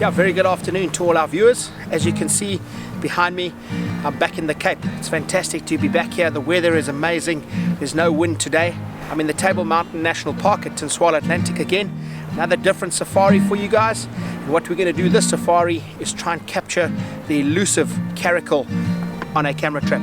Yeah, very good afternoon to all our viewers. As you can see behind me, I'm back in the Cape. It's fantastic to be back here. The weather is amazing. There's no wind today. I'm in the Table Mountain National Park at Tintswalo Atlantic again. Another different safari for you guys. And what we're going to do this safari is try and capture the elusive caracal on a camera trap.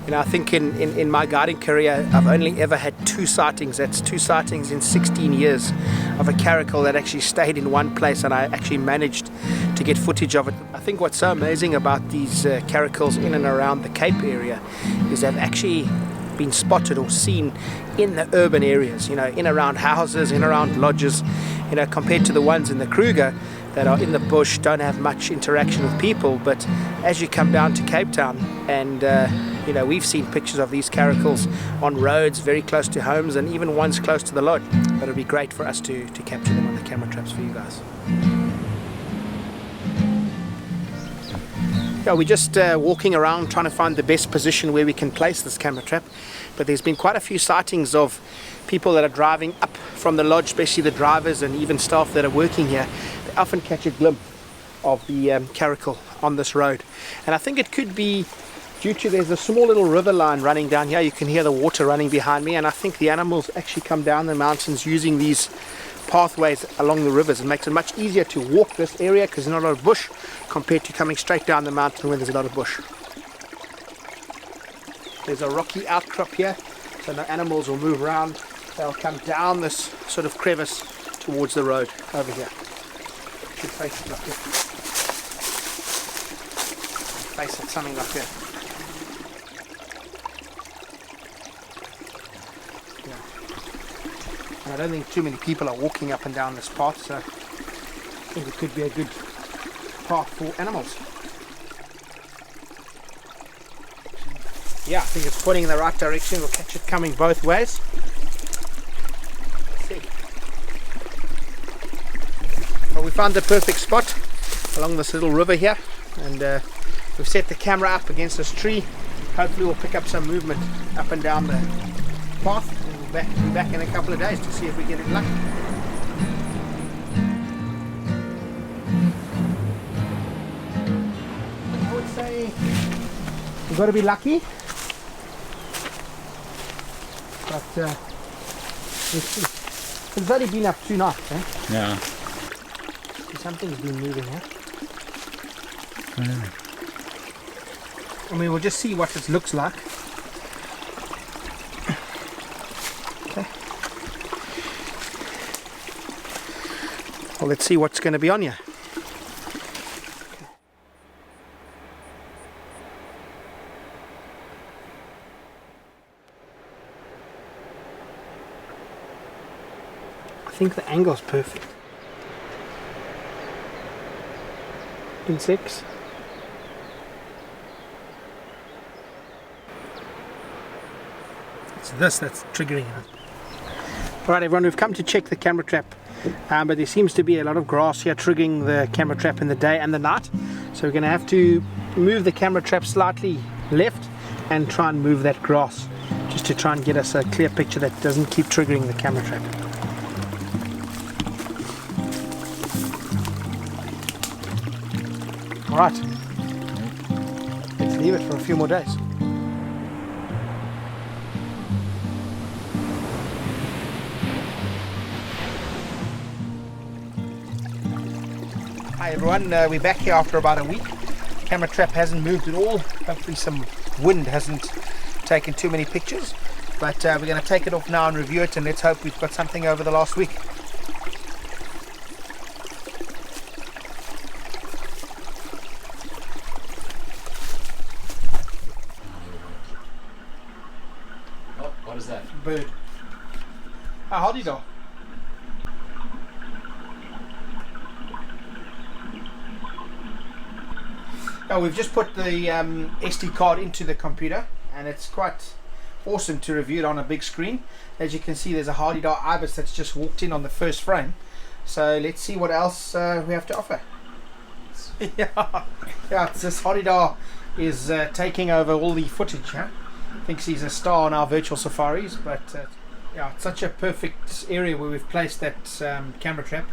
You know, I think in my guiding career, I've only ever had 2 sightings. That's 2 sightings in 16 years of a caracal that actually stayed in one place, and I actually managed to get footage of it. I think what's so amazing about these caracals in and around the Cape area is they've actually been spotted or seen in the urban areas, you know, in around houses, in around lodges, you know, compared to the ones in the Kruger that are in the bush, don't have much interaction with people. But as you come down to Cape Town and you know, we've seen pictures of these caracals on roads very close to homes and even ones close to the lodge. But it'll be great for us to capture them on the camera traps for you guys. Yeah, we're just walking around trying to find the best position where we can place this camera trap. But there's been quite a few sightings of people that are driving up from the lodge, especially the drivers and even staff that are working here. They often catch a glimpse of the caracal on this road. And I think it could be due to there's a small little river line running down here. You can hear the water running behind me, and I think the animals actually come down the mountains using these pathways along the rivers. It makes it much easier to walk this area because there's not a lot of bush compared to coming straight down the mountain when there's a lot of bush. There's a rocky outcrop here, so the animals will move around. They'll come down this sort of crevice towards the road over here. Should face it like this. Face it something like that. And I don't think too many people are walking up and down this path, so I think it could be a good path for animals. Yeah, I think it's pointing in the right direction. We'll catch it coming both ways. Let's see. Well, we found the perfect spot along this little river here, and we've set the camera up against this tree. Hopefully we'll pick up some movement up and down the path. We'll be back in a couple of days to see if we get it lucky. I would say we've got to be lucky, but let's see. It's only been up 2 nights, eh? Yeah. Something's been moving here. Yeah. I mean, we'll just see what it looks like. Okay. Well, let's see what's going to be on here. I think the angle's perfect. Insects. It's this that's triggering it. Alright everyone, we've come to check the camera trap, but there seems to be a lot of grass here triggering the camera trap in the day and the night, so we're going to have to move the camera trap slightly left and try and move that grass just to try and get us a clear picture that doesn't keep triggering the camera trap. Alright, let's leave it for a few more days. Hi everyone, we're back here after about a week. Camera trap hasn't moved at all. Hopefully some wind hasn't taken too many pictures, but we're going to take it off now and review it, and let's hope we've got something over the last week. Oh, what is that? Bird. A howdy dog. Oh, we've just put the SD card into the computer, and it's quite awesome to review it on a big screen. As you can see, there's a hardy-dar ibis that's just walked in on the first frame. So let's see what else we have to offer. Yeah, it's this hardy-dar is taking over all the footage. Huh? Thinks he's a star on our virtual safaris, but yeah, it's such a perfect area where we've placed that camera trap.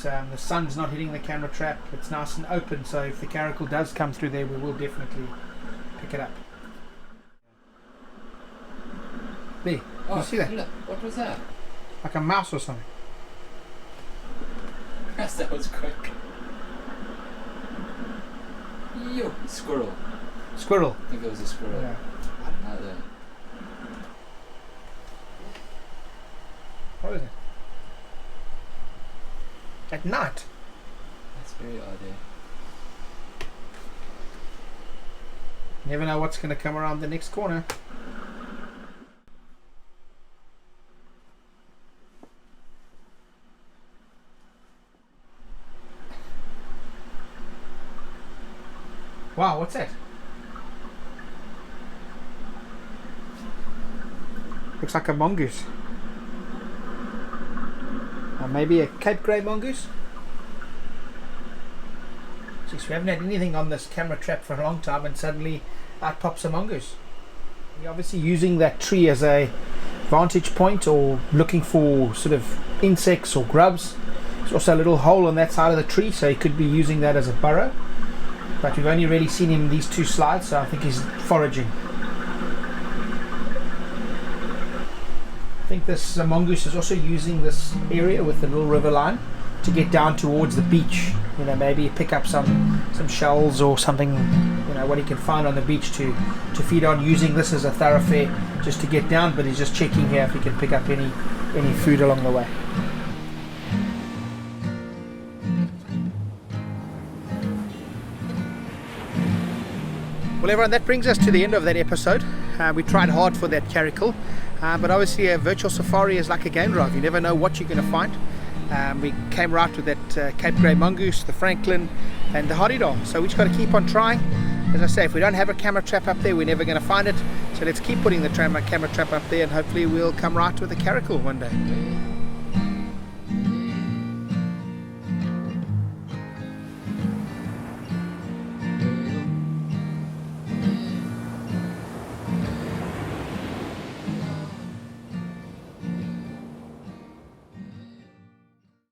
the sun's not hitting the camera trap. It's nice and open, so if the caracal does come through there, we will definitely pick it up. There, you see that? Look, what was that? Like a mouse or something. Yes, that was quick. Yo, squirrel. Squirrel. I think it was a squirrel. Yeah. I don't know though. What is it? At night. That's very odd. Never know what's going to come around the next corner. Wow, what's that? Looks like a mongoose. Or maybe a Cape Grey mongoose? Jeez, we haven't had anything on this camera trap for a long time and suddenly out pops a mongoose. We're obviously using that tree as a vantage point or looking for sort of insects or grubs. There's also a little hole on that side of the tree, so he could be using that as a burrow. But we've only really seen him in these two slides, so I think he's foraging. I think this mongoose is also using this area with the little river line to get down towards the beach. You know, maybe pick up some shells or something, you know, what he can find on the beach to feed on, using this as a thoroughfare just to get down, but he's just checking here if he can pick up any food along the way. Well everyone, that brings us to the end of that episode. We tried hard for that caracal, but obviously a virtual safari is like a game drive. You never know what you're going to find. We came right with that Cape Grey mongoose, the Franklin and the Hodidol, so we just got to keep on trying. As I say, if we don't have a camera trap up there, we're never going to find it, so let's keep putting the camera trap up there and hopefully we'll come right with a caracal one day.